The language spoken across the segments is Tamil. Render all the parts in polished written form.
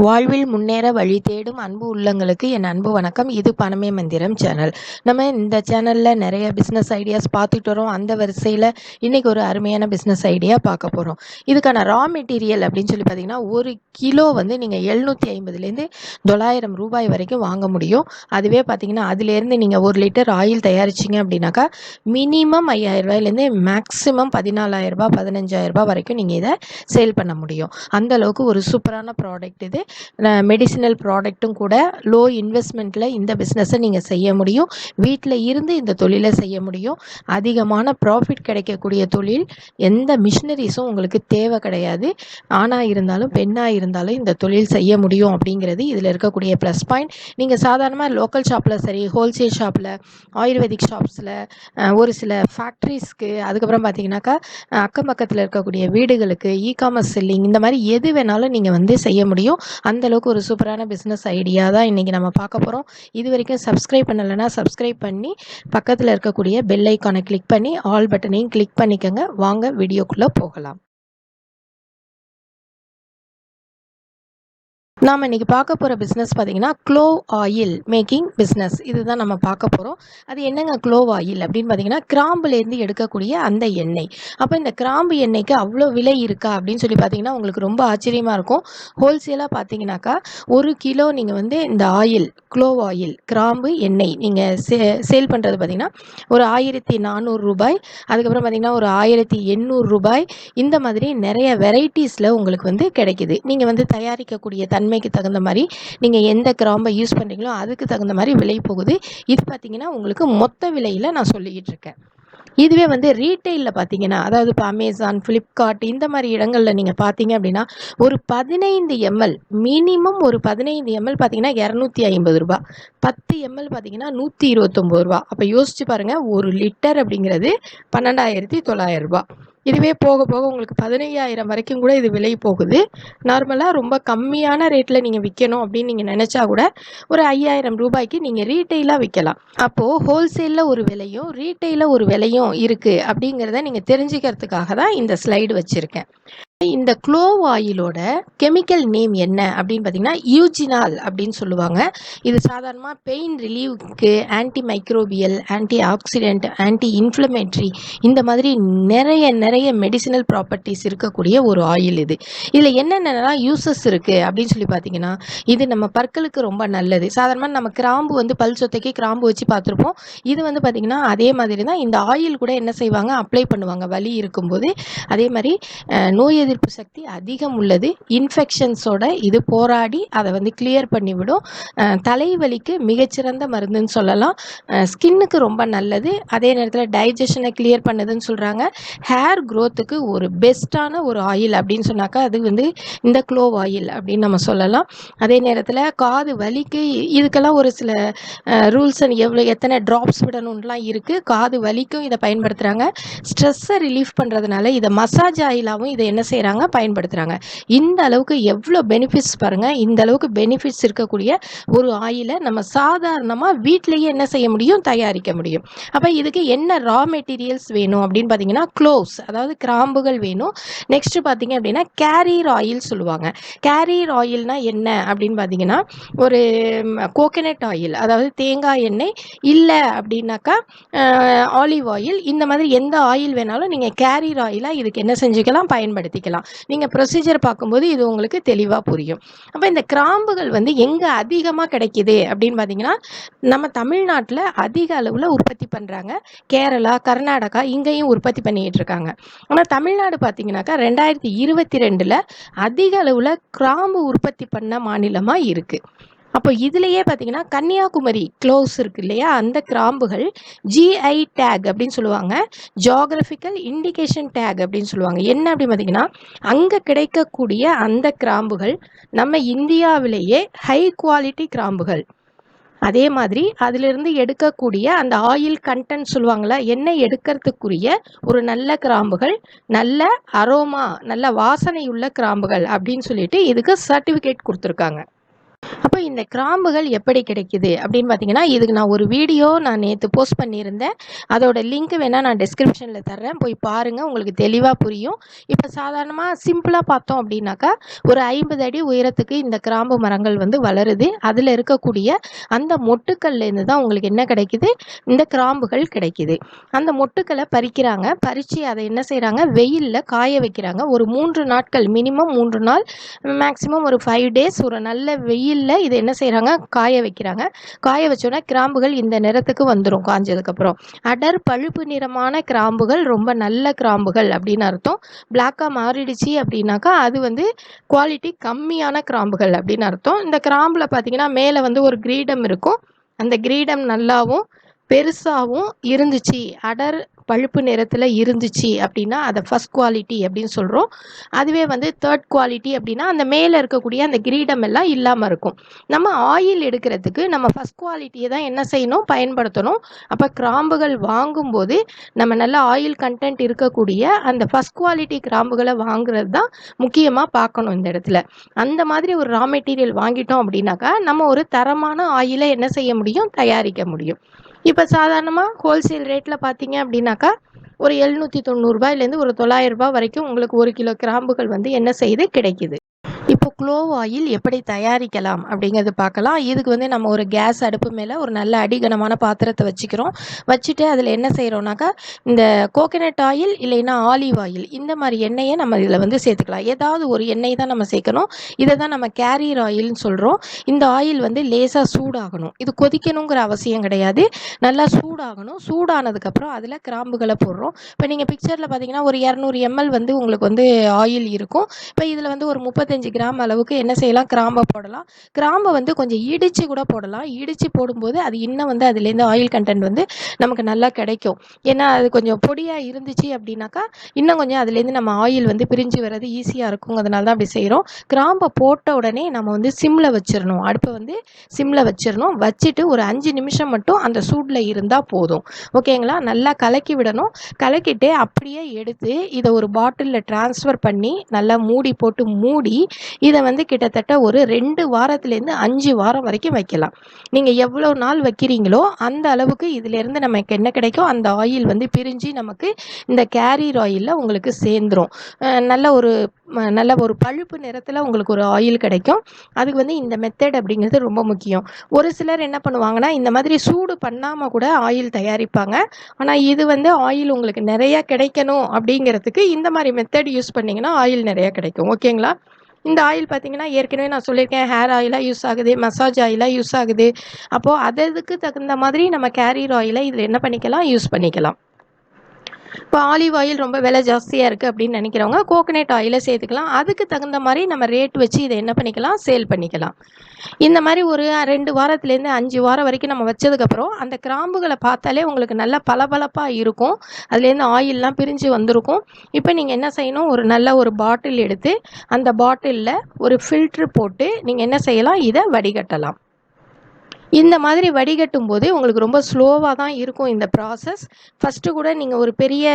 வாழ்வில் முன்னேற வழி தேடும் அன்பு உள்ளங்களுக்கு என் அன்பு வணக்கம். இது பணமே மந்திரம் சேனல். நம்ம இந்த சேனலில் நிறைய பிஸ்னஸ் ஐடியாஸ் பார்த்துட்டு வரோம். அந்த வரிசையில் இன்றைக்கி ஒரு அருமையான பிஸ்னஸ் ஐடியா பார்க்க போகிறோம். இதுக்கான ரா மெட்டீரியல் அப்படின்னு சொல்லி பார்த்தீங்கன்னா, ஒரு கிலோ வந்து நீங்கள் 750லேருந்து 900 ரூபாய் வரைக்கும் வாங்க முடியும். அதுவே பார்த்தீங்கன்னா அதுலேருந்து நீங்கள் 1 லிட்டர் ஆயில் தயாரிச்சிங்க அப்படின்னாக்கா மினிமம் 5000 ரூபாயிலேருந்து மேக்ஸிமம் 14,000 ரூபாய் 15,000 ரூபாய் வரைக்கும் நீங்கள் இதை சேல் பண்ண முடியும். அந்த அளவுக்கு ஒரு சூப்பரான ப்ராடக்ட் இது. மெடிசினல் ப்ராடக்ட்டும் கூட. லோ இன்வெஸ்ட்மெண்ட்டில் இந்த பிஸ்னஸை நீங்கள் செய்ய முடியும். வீட்டில் இருந்து இந்த தொழிலை செய்ய முடியும். அதிகமான ப்ராஃபிட் கிடைக்கக்கூடிய தொழில். எந்த மிஷினரிஸும் உங்களுக்கு தேவை கிடையாது. ஆணாக இருந்தாலும் பெண்ணாக இருந்தாலும் இந்த தொழில் செய்ய முடியும் அப்படிங்கிறது இதில் இருக்கக்கூடிய ப்ளஸ் பாயிண்ட். நீங்கள் சாதாரணமாக லோக்கல் ஷாப்பில் சரி, ஹோல்சேல் ஷாப்பில், ஆயுர்வேதிக் ஷாப்ஸில், ஒரு சில ஃபேக்ட்ரிஸ்க்கு, அதுக்கப்புறம் பார்த்தீங்கன்னாக்கா அக்கம் பக்கத்தில் இருக்கக்கூடிய வீடுகளுக்கு, இ-காமர்ஸ் செல்லிங், இந்த மாதிரி எது வேணாலும் நீங்கள் வந்து செய்ய முடியும். அந்தளவுக்கு ஒரு சூப்பரான பிஸ்னஸ் ஐடியா தான் இன்றைக்கி நம்ம பார்க்க போகிறோம். இது வரைக்கும் சப்ஸ்கிரைப் பண்ணலைன்னா சப்ஸ்கிரைப் பண்ணி பக்கத்தில் இருக்கக்கூடிய பெல் ஐக்கானை கிளிக் பண்ணி ஆல் பட்டனையும் கிளிக் பண்ணிக்கோங்க. வாங்க வீடியோக்குள்ளே போகலாம். நாம் இன்றைக்கி பார்க்க போகிற பிஸ்னஸ் பார்த்திங்கன்னா க்ளோவ் ஆயில் மேக்கிங் பிஸ்னஸ். இதுதான் நம்ம பார்க்க போகிறோம். அது என்னங்க க்ளோவ் ஆயில் அப்படின்னு பார்த்திங்கன்னா, கிராம்புலேருந்து எடுக்கக்கூடிய அந்த எண்ணெய். அப்போ இந்த கிராம்பு எண்ணெய்க்கு அவ்வளோ விலை இருக்கா அப்படின்னு சொல்லி பார்த்திங்கன்னா உங்களுக்கு ரொம்ப ஆச்சரியமாக இருக்கும். ஹோல்சேலாக பார்த்தீங்கன்னாக்கா 1 கிலோ நீங்கள் வந்து இந்த ஆயில், க்ளோவ் ஆயில், கிராம்பு எண்ணெய் நீங்கள் சேல் பண்ணுறது பார்த்திங்கன்னா ஒரு 1400 ரூபாய், அதுக்கப்புறம் பார்த்திங்கன்னா ஒரு 1800 ரூபாய், இந்த மாதிரி நிறைய வெரைட்டிஸில் உங்களுக்கு வந்து கிடைக்கிது. நீங்கள் வந்து தயாரிக்கக்கூடிய தன்மைக்கு தகுந்த மாதிரி நீங்கள் எந்த கிராம்பை யூஸ் பண்ணுறீங்களோ அதுக்கு தகுந்த மாதிரி விலை போகுது. இது பார்த்தீங்கன்னா உங்களுக்கு மொத்த விலையில் நான் சொல்லிக்கிட்டு இருக்கேன். இதுவே வந்து ரீட்டெயிலில் பார்த்தீங்கன்னா, அதாவது இப்போ அமேசான், ஃப்ளிப்கார்ட், இந்த மாதிரி இடங்களில் நீங்கள் பார்த்தீங்க அப்படின்னா ஒரு 15 ml மினிமம் ஒரு 15 ml பார்த்தீங்கன்னா 250 ரூபா, 10 ml பார்த்தீங்கன்னா 129 ரூபா. அப்போ யோசிச்சு பாருங்கள், 1 லிட்டர் அப்படிங்கிறது 12,900 ரூபா. இதுவே போக போக உங்களுக்கு 15,000 வரைக்கும் கூட இது விலை போகுது. நார்மலாக ரொம்ப கம்மியான ரேட்டில் நீங்கள் விற்கணும் அப்படின்னு நீங்கள் நினச்சா கூட ஒரு 5,000 ரூபாய்க்கு நீங்கள் ரீட்டெயிலாக விற்கலாம். அப்போது ஹோல்சேலில் ஒரு விலையும் ரீட்டெயிலில் ஒரு விலையும் இருக்குது அப்படிங்கிறத நீங்கள் தெரிஞ்சுக்கிறதுக்காக தான் இந்த ஸ்லைடு வச்சுருக்கேன். இந்த க்ளோவ் ஆயிலோட கெமிக்கல் நேம் என்ன அப்படின்னு பார்த்தீங்கன்னா யூஜினால் அப்படின்னு சொல்லுவாங்க. இது சாதாரணமாக பெயின் ரிலீவுக்கு, anti microbial, anti oxidant, anti inflammatory, இந்த மாதிரி நிறைய மெடிசினல் ப்ராப்பர்ட்டிஸ் இருக்கக்கூடிய ஒரு ஆயில் இது. இதில் என்னென்னலாம் யூசஸ் இருக்குது அப்படின்னு சொல்லி பார்த்தீங்கன்னா, இது நம்ம பற்களுக்கு ரொம்ப நல்லது. சாதாரணமாக நம்ம கிராம்பு வந்து பல் சொத்தைக்கு கிராம்பு வச்சு பார்த்துருப்போம். இது வந்து பார்த்திங்கன்னா அதே மாதிரி தான். இந்த ஆயில் கூட என்ன செய்வாங்க, அப்ளை பண்ணுவாங்க வலி இருக்கும்போது. அதே மாதிரி நோய் எதிர்ப்பு சக்தி அதிகம் உள்ளது. இன்ஃபெக்ஷன்ஸோட இது போராடி அதை வந்து கிளியர் பண்ணிவிடும். தலைவலிக்கு மிகச்சிறந்த மருந்துன்னு சொல்லலாம். ஸ்கின்னுக்கு ரொம்ப நல்லது. அதே நேரத்தில் டைஜஷனை கிளியர் பண்ணுதுன்னு சொல்கிறாங்க. ஹேர் க்ரோத்துக்கு ஒரு பெஸ்ட்டான ஒரு ஆயில் அப்படின்னு சொன்னாக்கா அது வந்து இந்த க்ளோவ் ஆயில் அப்படின்னு நம்ம சொல்லலாம். அதே நேரத்தில் காது வலிக்கு இதுக்கெல்லாம் ஒரு சில ரூல்ஸ் அண்ட் எத்தனை ட்ராப்ஸ் விடணும்லாம் இருக்குது. காது வலிக்கும் இதை பயன்படுத்துகிறாங்க. ஸ்ட்ரெஸ்ஸை ரிலீஃப் பண்ணுறதுனால இதை மசாஜ் ஆயிலாகவும் இதை என்ன செய்கிறாங்க, பயன்படுத்துகிறாங்க. இந்த அளவுக்கு எவ்வளோ பெனிஃபிட்ஸ் பாருங்கள். இந்த அளவுக்கு பெனிஃபிட்ஸ் இருக்கக்கூடிய ஒரு ஆயிலை நம்ம சாதாரணமாக வீட்டிலேயே என்ன செய்ய முடியும், தயாரிக்க முடியும். அப்போ இதுக்கு என்ன ரா மெட்டீரியல்ஸ் வேணும் அப்படின்னு பார்த்தீங்கன்னா க்ளோவ்ஸ், அதாவது கிராம்புகள் வேணும். நெக்ஸ்ட்டு பார்த்தீங்க அப்படின்னா கேரியர் ஆயில் சொல்லுவாங்க. கேரியர் ஆயில்னா என்ன அப்படின்னு பார்த்தீங்கன்னா ஒரு கோகனட் ஆயில், அதாவது தேங்காய் எண்ணெய், இல்லை அப்படின்னாக்கா ஆலிவ் ஆயில், இந்த மாதிரி எந்த ஆயில் வேணாலும் நீங்கள் கேரியர் ஆயிலாக இதுக்கு என்ன செஞ்சுக்கலாம், பயன்படுத்திக்கலாம். நீங்கள் ப்ரொசீஜர் பார்க்கும்போது இது உங்களுக்கு தெளிவாக புரியும். அப்போ இந்த கிராம்புகள் வந்து எங்கே அதிகமாக கிடைக்கிது அப்படின்னு பார்த்தீங்கன்னா, நம்ம தமிழ்நாட்டில் அதிக அளவில் உற்பத்தி பண்ணுறாங்க. கேரளா, கர்நாடகா இங்கேயும் உற்பத்தி பண்ணிக்கிட்டு இருக்காங்க. ஆனால் தமிழ்நாடு பார்த்தீங்கன்னாக்கா 2022 அதிக அளவில் கிராம்பு உற்பத்தி பண்ண மாநிலமாக இருக்குது. அப்போ இதுலேயே பார்த்தீங்கன்னா கன்னியாகுமரி க்ளோவ்ஸ் இருக்குது இல்லையா, அந்த கிராம்புகள் ஜிஐ டேக் அப்படின்னு சொல்லுவாங்க, ஜியாகிரபிக்கல் இண்டிகேஷன் டேக் அப்படின்னு சொல்லுவாங்க. என்ன அப்படின்னு பார்த்தீங்கன்னா, அங்கே கிடைக்கக்கூடிய அந்த கிராம்புகள் நம்ம இந்தியாவிலேயே ஹை குவாலிட்டி கிராம்புகள். அதே மாதிரி அதிலிருந்து எடுக்கக்கூடிய அந்த ஆயில் கண்டென்ட் சொல்லுவாங்களா, எண்ணெய் எடுக்கிறதுக்குரிய ஒரு நல்ல கிராம்புகள், நல்ல அரோமா, நல்ல வாசனை உள்ள கிராம்புகள் அப்படின்னு சொல்லிட்டு இதுக்கு சர்டிஃபிகேட் கொடுத்துருக்காங்க. அப்போ இந்த கிராம்புகள் எப்படி கிடைக்குது அப்படின்னு பார்த்தீங்கன்னா, இதுக்கு நான் ஒரு வீடியோ நேத்து போஸ்ட் பண்ணியிருந்தேன். அதோட லிங்க் வேணா நான் டிஸ்கிரிப்ஷனில் தர்றேன். போய் பாருங்க. உங்களுக்கு தெளிவா புரியும். இப்போ சாதாரணமா சிம்பிளா பார்த்தோம் அப்படின்னாக்கா, ஒரு 50 அடி உயரத்துக்கு இந்த கிராம்பு மரங்கள் வந்து வளருது. அதில இருக்கக்கூடிய அந்த மொட்டுக்கள்லேருந்து தான் உங்களுக்கு என்ன கிடைக்குது? இந்த கிராம்புகள் கிடைக்குது. அந்த மொட்டுக்கள பறிக்கிறாங்க. பறிச்சு அதை என்ன செய்றாங்க? வெயில்ல காய வைக்கிறாங்க. ஒரு 3 நாட்கள், மினிமம் 3 நாள், மேக்ஸிமம் ஒரு 5 டேஸ் ஒரு நல்ல வெயில்ல இதை என்ன செய்கிறாங்க? காய வைக்கிறாங்க. காய வச்சோன்னா கிராம்புகள் இந்த நிறத்துக்கு வந்துடும். காஞ்சதுக்கப்புறம் அடர் பழுப்பு நிறமான கிராம்புகள் ரொம்ப நல்ல கிராம்புகள் அப்படின்னு அர்த்தம். பிளாக்காக மாறிடுச்சு அப்படின்னாக்கா அது வந்து குவாலிட்டி கம்மியான கிராம்புகள் அப்படின்னு அர்த்தம். இந்த கிராம்பில் பார்த்தீங்கன்னா மேலே வந்து ஒரு கிரீடம் இருக்கும். அந்த கிரீடம் நல்லாவும் பெருசாகவும் இருந்துச்சு, அடர் பழுப்பு நிறத்தில் இருந்துச்சு அப்படின்னா அதை ஃபஸ்ட் குவாலிட்டி அப்படின்னு சொல்கிறோம். அதுவே வந்து தேர்ட் குவாலிட்டி அப்படின்னா அந்த மேலே இருக்கக்கூடிய அந்த கிரீடம் எல்லாம் இல்லாமல் இருக்கும். நம்ம ஆயில் எடுக்கிறதுக்கு நம்ம ஃபஸ்ட் குவாலிட்டியை தான் என்ன செய்யணும்? பயன்படுத்தணும். அப்போ கிராம்புகள் வாங்கும்போது நம்ம நல்ல ஆயில் கண்டென்ட் இருக்கக்கூடிய அந்த ஃபஸ்ட் குவாலிட்டி கிராம்புகளை வாங்குறது தான் முக்கியமாக பார்க்கணும் இந்த இடத்துல. அந்த மாதிரி ஒரு ரா மெட்டீரியல் வாங்கிட்டோம் அப்படின்னாக்கா நம்ம ஒரு தரமான ஆயிலை என்ன செய்ய முடியும்? தயாரிக்க முடியும். இப்போ சாதாரணமாக ஹோல்சேல் ரேட்டில் பார்த்தீங்க அப்படின்னாக்கா ஒரு 790 ரூபாயிலேருந்து ஒரு 900 ரூபாய் வரைக்கும் உங்களுக்கு 1 கிலோ கிராம்புகள் வந்து என்ன செய்யுது? கிடைக்குது. இப்போ க்ளோவ் ஆயில் எப்படி தயாரிக்கலாம் அப்படிங்கிறது பார்க்கலாம். இதுக்கு வந்து நம்ம ஒரு கேஸ் அடுப்பு மேலே ஒரு நல்ல அடிகனமான பாத்திரத்தை வச்சுக்கிறோம். வச்சுட்டு அதில் என்ன செய்கிறோம்னாக்கா, இந்த கோகனட் ஆயில் இல்லைன்னா ஆலிவ் ஆயில் இந்த மாதிரி எண்ணெயை நம்ம இதில் வந்து சேர்த்துக்கலாம். ஏதாவது ஒரு எண்ணெய் தான் நம்ம சேர்க்கணும். இதை தான் நம்ம கேரியர் ஆயில்னு சொல்கிறோம். இந்த ஆயில் வந்து லேசாக சூடாகணும். இது கொதிக்கணுங்கிற அவசியம் கிடையாது. நல்லா சூடாகணும். சூடானதுக்கப்புறம் அதில் கிராம்புகளை போடுறோம். இப்போ நீங்கள் பிக்சரில் பார்த்தீங்கன்னா ஒரு 200 ml வந்து உங்களுக்கு வந்து ஆயில் இருக்கும். இப்போ இதில் வந்து ஒரு 35 கிராம் அளவுக்கு என்ன செய்யலாம்? கிராம்பை போடலாம். கிராம்பை வந்து கொஞ்சம் இடித்து கூட போடலாம். இடித்து போடும்போது அது இன்னும் வந்து அதுலேருந்து ஆயில் கண்டென்ட் வந்து நமக்கு நல்லா கிடைக்கும். ஏன்னா அது கொஞ்சம் பொடியாக இருந்துச்சு அப்படின்னாக்கா இன்னும் கொஞ்சம் அதுலேருந்து நம்ம ஆயில் வந்து பிரிஞ்சு வர்றது ஈஸியாக இருக்குங்கிறதுனால தான் அப்படி செய்கிறோம். கிராம்பை போட்ட உடனே நம்ம வந்து சிம்மில் வச்சிடணும். அடுப்பை வந்து சிம்மில் வச்சிடணும். வச்சுட்டு ஒரு 5 நிமிஷம் மட்டும் அந்த சூடில் இருந்தால் போதும். ஓகேங்களா? நல்லா கலக்கி விடணும். கலக்கிட்டு அப்படியே எடுத்து இதை ஒரு பாட்டிலில் ட்ரான்ஸ்ஃபர் பண்ணி நல்லா மூடி போட்டு மூடி இதை வந்து கிட்டத்தட்ட ஒரு 2 வாரத்துலேருந்து 5 வாரம் வரைக்கும் வைக்கலாம். நீங்கள் எவ்வளோ நாள் வைக்கிறீங்களோ அந்த அளவுக்கு இதிலேருந்து நமக்கு என்ன கிடைக்கும்? அந்த ஆயில் வந்து பிரிஞ்சு நமக்கு இந்த கேரியர் ஆயிலில் உங்களுக்கு சேர்ந்துடும். நல்ல ஒரு பழுப்பு நிறத்தில் உங்களுக்கு ஒரு ஆயில் கிடைக்கும். அதுக்கு வந்து இந்த மெத்தட் அப்படிங்கிறது ரொம்ப முக்கியம். ஒரு சிலர் என்ன பண்ணுவாங்கன்னா இந்த மாதிரி சூடு பண்ணாமல் கூட ஆயில் தயாரிப்பாங்க. ஆனால் இது வந்து ஆயில் உங்களுக்கு நிறையா கிடைக்கணும் அப்படிங்கிறதுக்கு இந்த மாதிரி மெத்தட் யூஸ் பண்ணிங்கன்னா ஆயில் நிறையா கிடைக்கும். ஓகேங்களா? இந்த ஆயில் பார்த்தீங்கன்னா ஏற்கனவே நான் சொல்லியிருக்கேன், ஹேர் ஆயிலாக யூஸ் ஆகுது, மசாஜ் ஆயிலாக யூஸ் ஆகுது. அப்போது அதுக்கு தகுந்த மாதிரி நம்ம கேரியர் ஆயிலை இதில் என்ன பண்ணிக்கலாம்? யூஸ் பண்ணிக்கலாம். இப்போ ஆலிவ் ஆயில் ரொம்ப விலை ஜாஸ்தியாக இருக்குது அப்படின்னு நினைக்கிறவங்க கோகனட் ஆயிலை சேர்த்துக்கலாம். அதுக்கு தகுந்த மாதிரி நம்ம ரேட் வச்சு இதை என்ன பண்ணிக்கலாம்? சேல் பண்ணிக்கலாம். இந்த மாதிரி ஒரு 2 வாரத்துலேருந்து 5 வாரம் வரைக்கும் நம்ம வச்சதுக்கப்புறம் அந்த கிராம்புகளை பார்த்தாலே உங்களுக்கு நல்லா பளபளப்பாக இருக்கும். அதுலேருந்து ஆயிலெலாம் பிரிஞ்சு வந்திருக்கும். இப்போ நீங்கள் என்ன செய்யணும்? ஒரு நல்ல ஒரு பாட்டில் எடுத்து அந்த பாட்டிலில் ஒரு ஃபில்ட்ரு போட்டு நீங்கள் என்ன செய்யலாம்? இதை வடிகட்டலாம். இந்த மாதிரி வடிகட்டும் போது உங்களுக்கு ரொம்ப ஸ்லோவாக தான் இருக்கும் இந்த ப்ராசஸ். ஃபஸ்ட்டு கூட நீங்கள் ஒரு பெரிய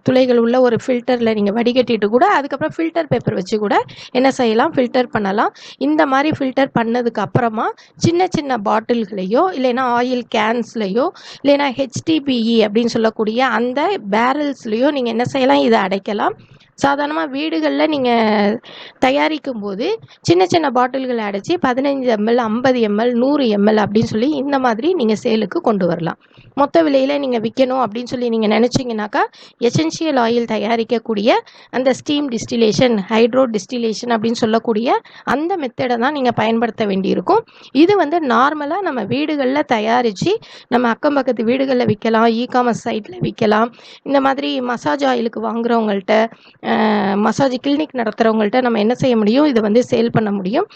துளைகள் உள்ள ஒரு ஃபில்டரில் நீங்கள் வடிகட்டிட்டு கூட அதுக்கப்புறம் ஃபில்டர் பேப்பர் வச்சு கூட என்ன செய்யலாம்? ஃபில்டர் பண்ணலாம். இந்த மாதிரி ஃபில்டர் பண்ணதுக்கு அப்புறமா சின்ன சின்ன பாட்டில்களையோ இல்லைன்னா ஆயில் கேன்ஸ்லையோ இல்லைன்னா ஹெச்டிபிஇ அப்படின்னு சொல்லக்கூடிய அந்த பேரல்ஸ்லையோ நீங்கள் என்ன செய்யலாம்? இதை அடைக்கலாம். சாதாரணமாக வீடுகளில் நீங்கள் தயாரிக்கும் போது சின்ன சின்ன பாட்டில்களை அடைச்சி 15 ml 50 ml 100 ml அப்படின்னு சொல்லி இந்த மாதிரி நீங்கள் சேலுக்கு கொண்டு வரலாம். மொத்த விலையில் நீங்கள் விற்கணும் அப்படின்னு சொல்லி நீங்கள் நினச்சிங்கனாக்கா எசென்ஷியல் ஆயில் தயாரிக்கக்கூடிய அந்த ஸ்டீம் டிஸ்டிலேஷன், ஹைட்ரோ டிஸ்டிலேஷன் அப்படின்னு சொல்லக்கூடிய அந்த மெத்தடை தான் நீங்கள் பயன்படுத்த வேண்டியிருக்கும். இது வந்து நார்மலாக நம்ம வீடுகளில் தயாரித்து நம்ம அக்கம் பக்கத்து வீடுகளில் விற்கலாம், இ-காமர்ஸ் சைட்டில் விற்கலாம். இந்த மாதிரி மசாஜ் ஆயிலுக்கு வாங்குறவங்கள்ட்ட, மசாஜ் கிளினிக் நடத்துகிறவங்கள்ட்ட நம்ம என்ன செய்ய முடியும்? இதை வந்து சேல் பண்ண முடியும்.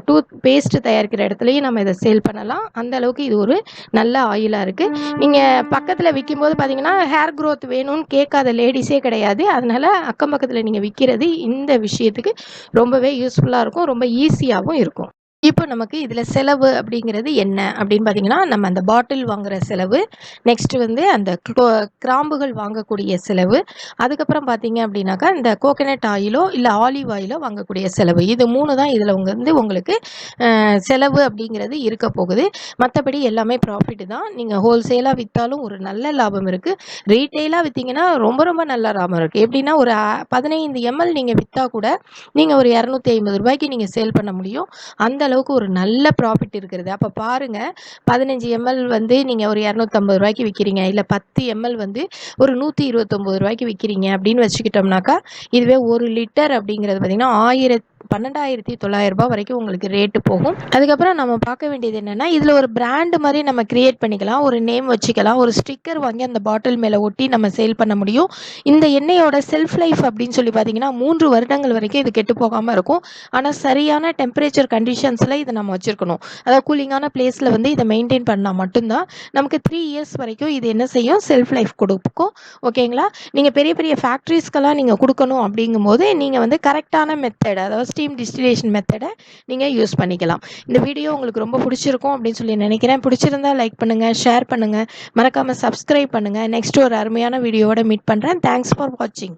டூத் பேஸ்ட் தயாரிக்கிற இடத்துலையும் நம்ம இதை சேல் பண்ணலாம். அந்த அளவுக்கு இது ஒரு நல்ல ஆயிலாக இருக்குது. நீங்கள் பக்கத்தில் விற்கும்போது பார்த்தீங்கன்னா ஹேர் க்ரோத் வேணும்னு கேட்காத லேடிஸே கிடையாது. அதனால் அக்கம் பக்கத்தில் நீங்கள் விற்கிறது இந்த விஷயத்துக்கு ரொம்பவே யூஸ்ஃபுல்லாக இருக்கும். ரொம்ப ஈஸியாகவும் இருக்கும். இப்போ நமக்கு இதில் செலவு அப்படிங்கிறது என்ன அப்படின்னு பார்த்தீங்கன்னா, நம்ம அந்த பாட்டில் வாங்குற செலவு, நெக்ஸ்ட் வந்து அந்த கிராம்புகள் வாங்கக்கூடிய செலவு, அதுக்கப்புறம் பார்த்தீங்க அப்படின்னாக்கா இந்த கோகனட் ஆயிலோ இல்லை ஆலிவ் ஆயிலோ வாங்கக்கூடிய செலவு, இது 3 தான் இதில் வந்து உங்களுக்கு செலவு அப்படிங்கிறது இருக்க போகுது. மற்றபடி எல்லாமே ப்ராஃபிட் தான். நீங்கள் ஹோல்சேலாக விற்றாலும் ஒரு நல்ல லாபம் இருக்குது. ரீட்டெயிலாக விற்றீங்கன்னா ரொம்ப ரொம்ப நல்ல லாபம் இருக்குது. எப்படின்னா ஒரு 15 எம்எல் நீங்கள் விற்றா கூட நீங்கள் ஒரு ரூ. 250 நீங்கள் சேல் பண்ண முடியும். அந்த அளவுக்கு ஒரு நல்ல ப்ராஃபிட் இருக்கிறது. அப்போ பாருங்கள், 15 எம்எல் வந்து நீங்கள் ஒரு ரூ. 250 விற்கிறீங்க, இல்லை 10 எம்எல் வந்து ஒரு ரூ. 129 விற்கிறீங்க அப்படின்னு வச்சுக்கிட்டோம்னாக்கா, இதுவே 1 லிட்டர் அப்படிங்கிறது பார்த்தீங்கன்னா 12,900 வரைக்கும் உங்களுக்கு ரேட்டு போகும். அதுக்கப்புறம் நம்ம பார்க்க வேண்டியது என்னென்னா, இதில் ஒரு பிராண்டு மாதிரி நம்ம கிரியேட் பண்ணிக்கலாம், ஒரு நேம் வச்சுக்கலாம், ஒரு ஸ்டிக்கர் வாங்கி அந்த பாட்டில் மேலே ஒட்டி நம்ம சேல் பண்ண முடியும். இந்த எண்ணெயோட செல்ஃப் லைஃப் அப்படின்னு சொல்லி பார்த்தீங்கன்னா 3 வருடங்கள் வரைக்கும் இது கெட்டு போகாமல் இருக்கும். ஆனால் சரியான டெம்பரேச்சர் கண்டிஷன்ஸில் இதை நம்ம வச்சுருக்கணும். அதாவது கூலிங்கான பிளேஸில் வந்து இதை மெயின்டைன் பண்ணால் மட்டும்தான் நமக்கு 3 இயர்ஸ் வரைக்கும் இது என்ன செய்யும், செல்ஃப் லைஃப் கொடுக்கும். ஓகேங்களா? நீங்கள் பெரிய பெரிய ஃபேக்ட்ரிஸ்க்கெல்லாம் நீங்கள் கொடுக்கணும் அப்படிங்கும்போது நீங்கள் வந்து கரெக்டான மெத்தட், அதாவது ஸ்டீம் டிஸ்டிலேஷன் மெத்தடை நீங்கள் யூஸ் பண்ணிக்கலாம். இந்த வீடியோ உங்களுக்கு ரொம்ப பிடிச்சிருக்கும் அப்படின்னு சொல்லி நினைக்கிறேன். பிடிச்சிருந்தா லைக் பண்ணுங்கள், ஷேர் பண்ணுங்கள், மறக்காமல் சப்ஸ்கிரைப் பண்ணுங்கள். நெக்ஸ்ட் ஒரு அருமையான வீடியோவோட மீட் பண்ணுறேன். தேங்க்ஸ் ஃபார் வாட்சிங்.